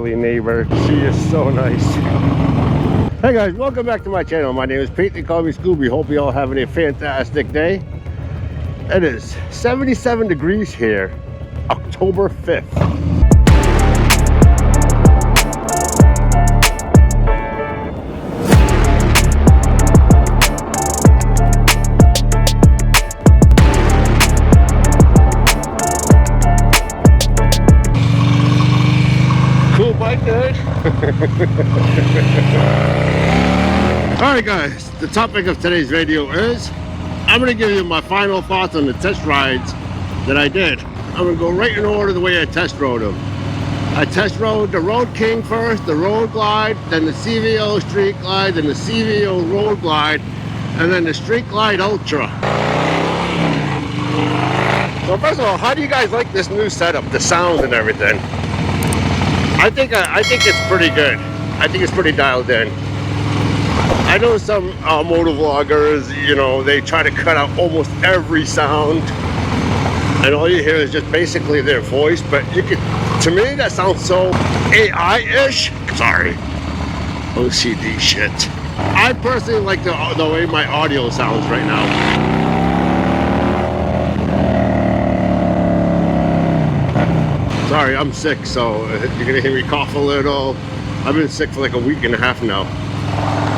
neighborly neighbor. She is so nice. Hey guys, welcome back to my channel. My name is Pete. They call me Scooby. Hope you all having a fantastic day. It is 77 degrees here, October 5th. Cool bike, dude. Alright guys, the topic of today's video is I'm going to give you my final thoughts on the test rides that I did. I'm going to go right in order the way I test rode them. I test rode the Road King first, the Road Glide, then the CVO Street Glide, then the CVO Road Glide, and then the Street Glide Ultra. So first of all, how do you guys like this new setup, the sound and everything? I think it's pretty good. I think it's pretty dialed in. I know some motovloggers, you know, they try to cut out almost every sound, and all you hear is just basically their voice. But you could, to me, that sounds so AI-ish. Sorry, OCD shit. I personally like the way my audio sounds right now. Sorry, I'm sick, so you're gonna hear me cough a little. I've been sick for like a week and a half now.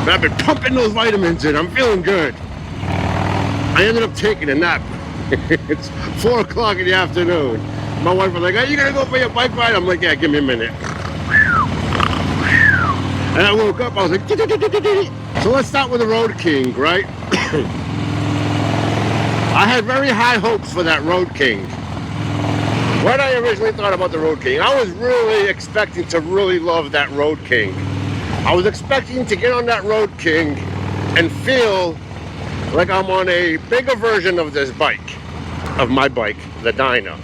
But I've been pumping those vitamins in. I'm feeling good. I ended up taking a nap. It's 4 o'clock in the afternoon. My wife was like, "Are you gonna go for your bike ride?" I'm like, "Yeah, give me a minute." And I woke up, I was like, so let's start with the Road King, right? I had very high hopes for that Road King. When I originally thought about the Road King, I was really expecting to really love that Road King. I was expecting to get on that Road King and feel like I'm on a bigger version of this bike, of my bike, the Dyno.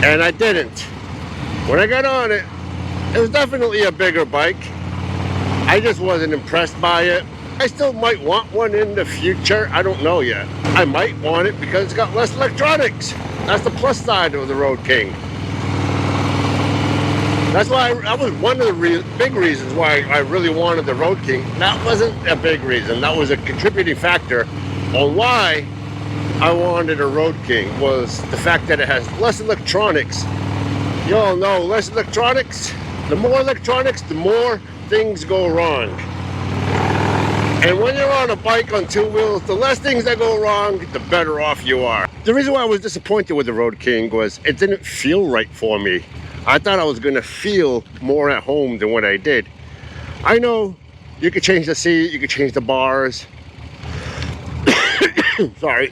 And I didn't. When I got on it, it was definitely a bigger bike. I just wasn't impressed by it. I still might want one in the future. I don't know yet. I might want it because it's got less electronics. That's the plus side of the Road King. That's why that was one of the big reasons why I really wanted the Road King. That wasn't a big reason. That was a contributing factor on why I wanted a Road King, was the fact that it has less electronics. You all know, less electronics, the more electronics, the more things go wrong. And when you're on a bike on two wheels, the less things that go wrong, the better off you are. The reason why I was disappointed with the Road King was it didn't feel right for me. I thought I was going to feel more at home than what I did. I know you could change the seat, you could change the bars. Sorry,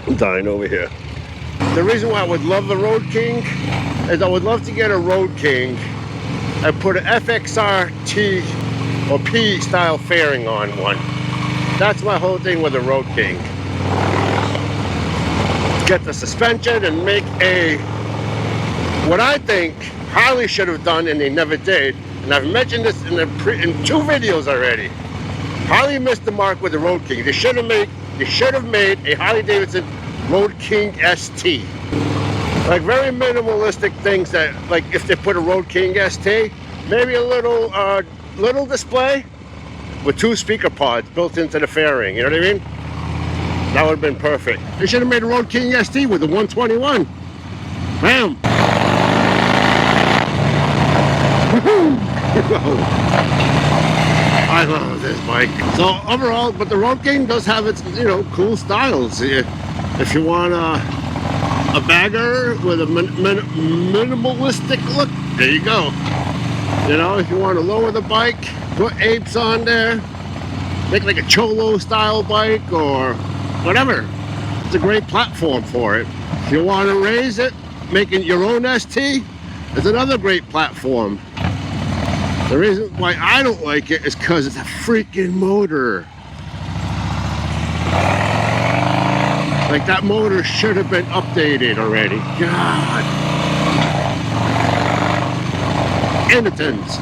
I'm dying over here. The reason why I would love the Road King is I would love to get a Road King and put an FXRT or P style fairing on one. That's my whole thing with the Road King. Get the suspension and make a, what I think Harley should have done and they never did, and I've mentioned this in 2 videos already. Harley missed the mark with the Road King. They should have made a Harley Davidson Road King ST. Like very minimalistic things that, like if they put a Road King ST, maybe a little display with 2 speaker pods built into the fairing, you know what I mean? That would have been perfect. They should have made a Road King ST with the 121. Bam! I love this bike. So overall, but the Road King does have its, you know, cool styles. If you want a bagger with a minimalistic look, there you go. You know, if you want to lower the bike, put apes on there, make like a Cholo style bike or whatever. It's a great platform for it. If you want to raise it, making your own ST, it's another great platform. The reason why I don't like it is because it's a freaking motor. Like that motor should have been updated already. God. And the tins.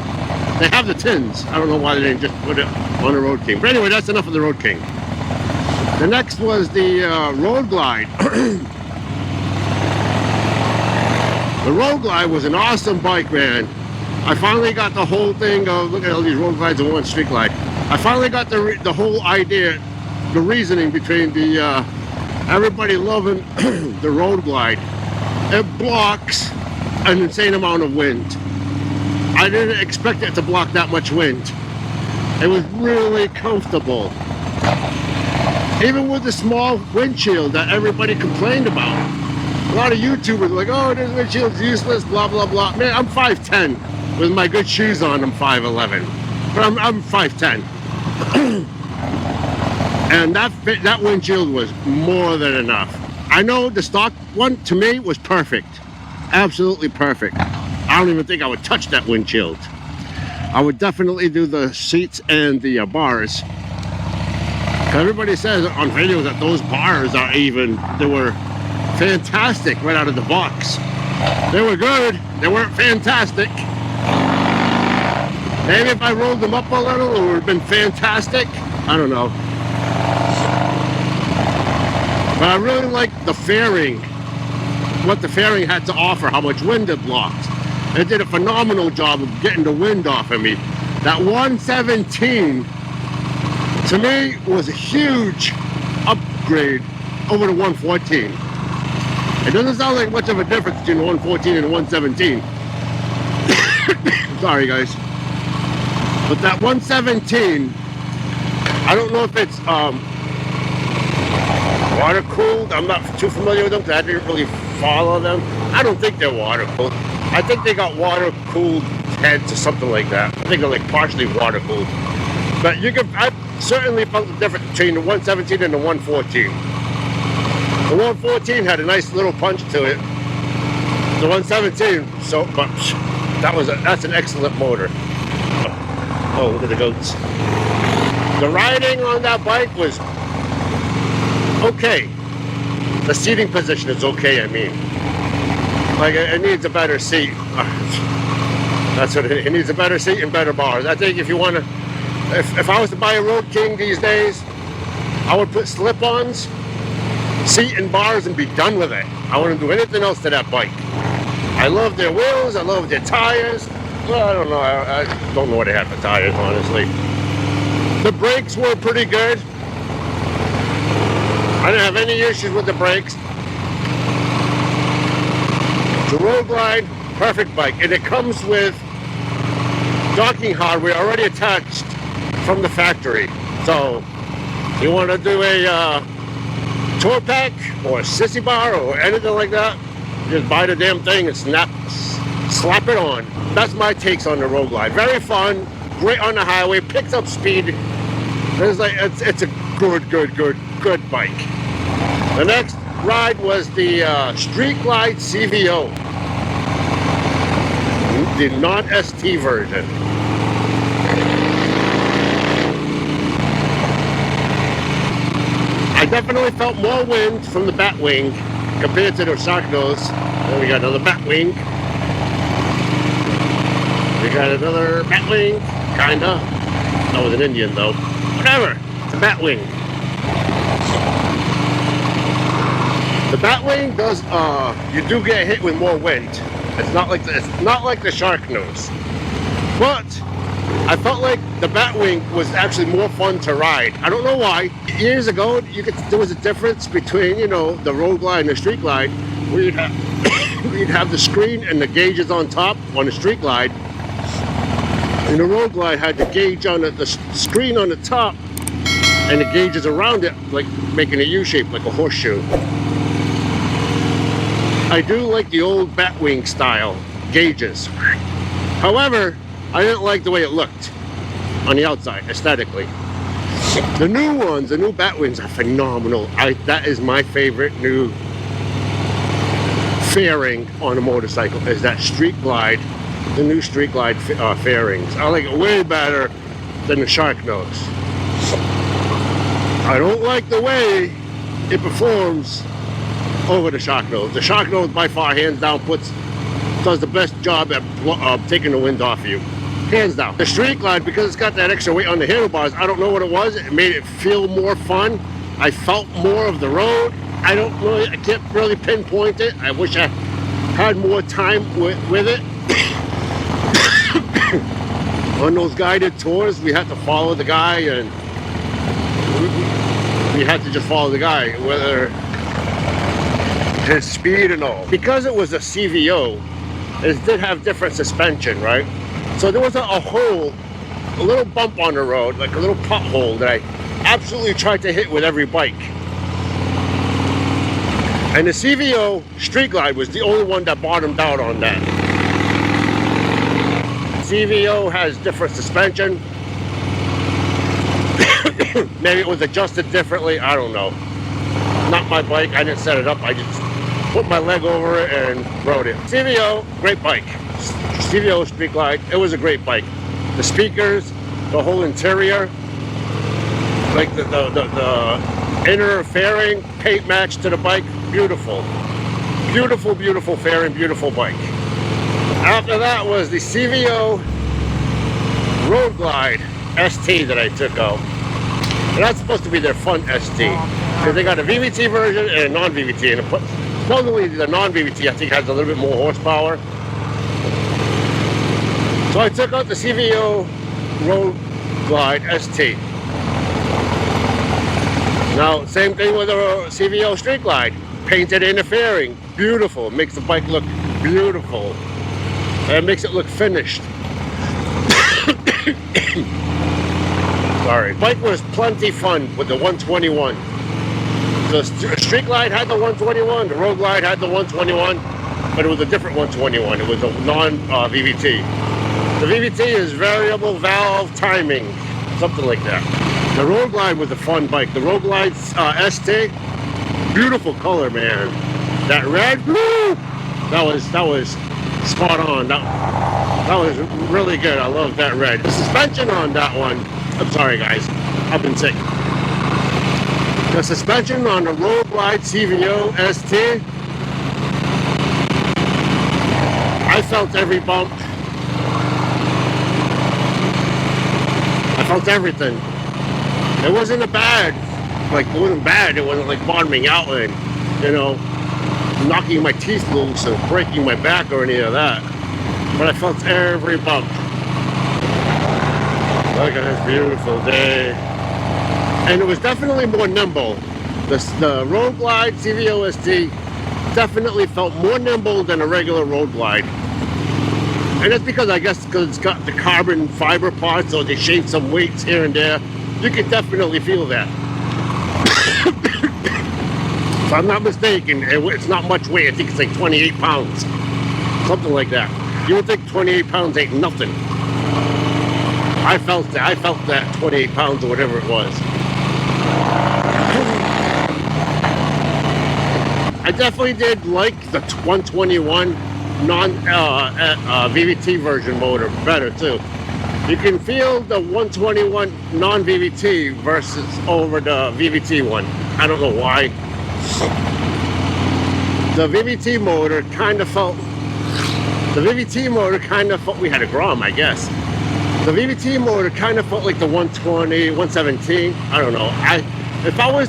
They have the tins. I don't know why they didn't just put it on the Road King. But anyway, that's enough of the Road King. The next was the Road Glide. The Road Glide was an awesome bike, man. I finally got the whole thing of, look at all these Road Glides and one Street Glide. I finally got the whole idea, the reasoning between the everybody loving the Road Glide. It blocks an insane amount of wind. I didn't expect it to block that much wind. It was really comfortable. Even with the small windshield that everybody complained about. A lot of YouTubers were like, oh, this windshield's useless, blah, blah, blah. Man, I'm 5'10". With my good shoes on, I'm 5'11". But I'm 5'10". And that windshield was more than enough. I know the stock one, to me, was perfect. Absolutely perfect. I don't even think I would touch that windshield. I would definitely do the seats and the bars. Everybody says on videos that those bars are they were fantastic right out of the box. They were good, they weren't fantastic. Maybe if I rolled them up a little, it would have been fantastic. I don't know. But I really liked the fairing, what the fairing had to offer, how much wind it blocked. It did a phenomenal job of getting the wind off of me. That 117, to me, was a huge upgrade over the 114. It doesn't sound like much of a difference between the 114 and the 117. Sorry, guys. But that 117, I don't know if it's water cooled. I'm not too familiar with them because I didn't really follow them. I don't think they're water cooled. I think they got water cooled heads or something like that. I think they're like partially water cooled. But I certainly felt the difference between the 117 and the 114. The 114 had a nice little punch to it. The 117, so much. That's an excellent motor. Oh, look at the goats. The riding on that bike was okay. The seating position is okay, I mean. Like, it needs a better seat. That's what it needs, a better seat and better bars. I think if you want to, if I was to buy a Road King these days, I would put slip-ons, seat and bars, and be done with it. I wouldn't do anything else to that bike. I love their wheels, I love their tires. Well, I don't know, I don't know what they had for tires, honestly. The brakes were pretty good. I didn't have any issues with the brakes. The Road Glide, perfect bike. And it comes with docking hardware already attached from the factory. So, you want to do a tour pack or a sissy bar or anything like that, just buy the damn thing and slap it on. That's my takes on the Road Glide. Very fun, great on the highway, picks up speed. It's a good bike. The next ride was the Street Glide CVO, the non-ST version. I definitely felt more wind from the Batwing compared to the Shark Nose. Then we got another Batwing. We got another Batwing, kinda. That was an Indian though. Whatever, it's a Batwing. The Batwing does, you do get hit with more wind. It's not like the Shark Nose. But I felt like the Batwing was actually more fun to ride. I don't know why. Years ago, there was a difference between, the Road Glide and the Street Glide, where you'd have the screen and the gauges on top on the Street Glide. And the Road Glide had the gauge on the screen on the top and the gauges around it, like making a U-shape, like a horseshoe. I do like the old Batwing style gauges. However, I didn't like the way it looked on the outside, aesthetically. The new ones, the new Batwings are phenomenal. That is my favorite new fairing on a motorcycle, is that Street Glide, the new Street Glide fairings. I like it way better than the Shark Nose. I don't like the way it performs over the Shark Nose. The Shark Nose, by far, hands down, does the best job at taking the wind off you. Hands down. The Street Glide, because it's got that extra weight on the handlebars, I don't know what it was. It made it feel more fun. I felt more of the road. I can't really pinpoint it. I wish I had more time with it. On those guided tours, we had to follow the guy, and we had to just follow the guy, whether his speed and all. Because it was a CVO, it did have different suspension, right? So there was a hole, a little bump on the road, like a little pothole that I absolutely tried to hit with every bike. And the CVO Street Glide was the only one that bottomed out on that. CVO has different suspension. Maybe it was adjusted differently, I don't know. Not my bike, I didn't set it up, I just put my leg over it and rode it. CVO, great bike. CVO Street Glide, it was a great bike. The speakers, the whole interior, like the inner fairing, paint match to the bike, beautiful. Beautiful, beautiful fairing, beautiful bike. After that was the CVO Road Glide ST that I took out. And that's supposed to be their fun ST. Because they got a VVT version and a non-VVT. And supposedly the non-VVT I think has a little bit more horsepower. So I took out the CVO Road Glide ST. Now, same thing with the CVO Street Glide. Painted inner fairing, beautiful. Makes the bike look beautiful. And makes it look finished. Sorry. Bike was plenty fun with the 121. The Street Glide had the 121, the Road Glide had the 121, but it was a different 121. It was a non-VVT. The VVT is variable valve timing, something like that. The Road Glide was a fun bike. The Road Glide ST, beautiful color, man. That red, woo, that was spot on. That was really good. I love that red. The suspension on that one, I'm sorry guys, I've been sick. The suspension on the Road Glide CVO ST, I felt every bump. I felt everything. It wasn't it wasn't bad. It wasn't like bottoming out and, you know, knocking my teeth loose and breaking my back or any of that. But I felt every bump. Look at this beautiful day. And it was definitely more nimble. The Road Glide CVO ST definitely felt more nimble than a regular Road Glide. And that's because it's got the carbon fiber parts, so they shave some weights here and there. You can definitely feel that. If I'm not mistaken, it's not much weight. I think it's like 28 pounds. Something like that. You would think 28 pounds ain't nothing. I felt that 28 pounds or whatever it was. I definitely did like the 121 non-VVT version motor better too. You can feel the 121 non-VVT versus over the VVT one. I don't know why. The VVT motor kind of felt we had a Grom, I guess. The VVT motor kind of felt like the 120, 117. I don't know. If I was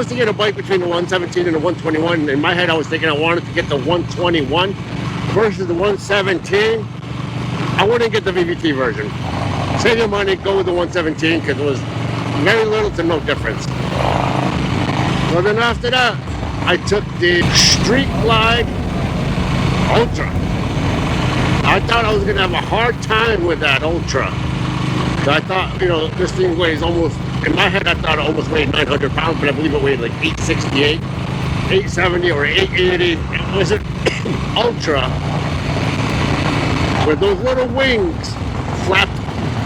to get a bike between the 117 and the 121, in my head I was thinking I wanted to get the 121 versus the 117. I wouldn't get the VVT version. Save your money, go with the 117 because it was very little to no difference. So then after that, I took the Street Glide Ultra. I thought I was going to have a hard time with that Ultra. So I thought, you know, this thing weighs almost, in my head I thought it almost weighed 900 pounds, but I believe it weighed like 868, 870 or 880. It was an Ultra with those little wings flapped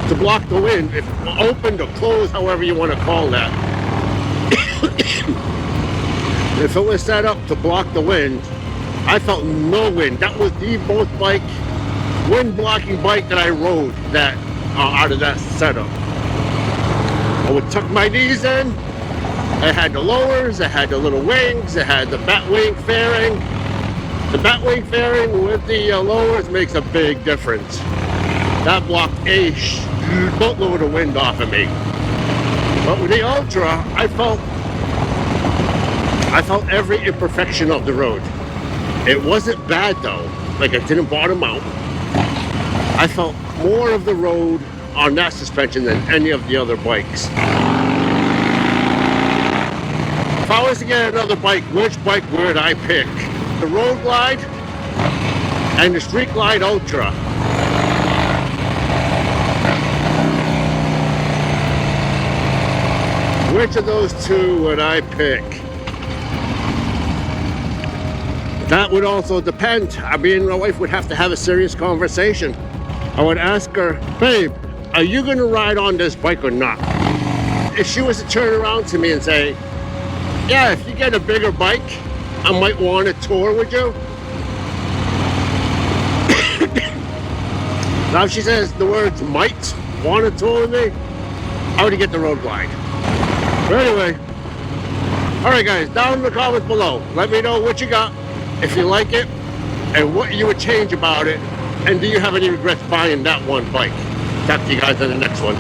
to block the wind, if opened or closed, however you want to call that. If it was set up to block the wind, I felt no wind. That was the most wind blocking bike that I rode that out of that setup. I would tuck my knees in. It had the lowers, it had the little wings, it had the bat wing fairing. The bat wing fairing with the lowers makes a big difference. That blocked a boatload of wind off of me. But with the Ultra, I felt every imperfection of the road. It wasn't bad though, like it didn't bottom out. I felt more of the road on that suspension than any of the other bikes. If I was to get another bike, which bike would I pick? The Road Glide and the Street Glide Ultra. Which of those two would I pick? That would also depend. Me and my wife would have to have a serious conversation. I would ask her, babe, are you gonna ride on this bike or not? If she was to turn around to me and say, yeah, if you get a bigger bike, I might want to tour with you. Now if she says the words might want to tour with me, I would get the Road Glide. But anyway, all right guys, down in the comments below, let me know what you got, if you like it, and what you would change about it, and do you have any regrets buying that one bike? Talk to you guys in the next one.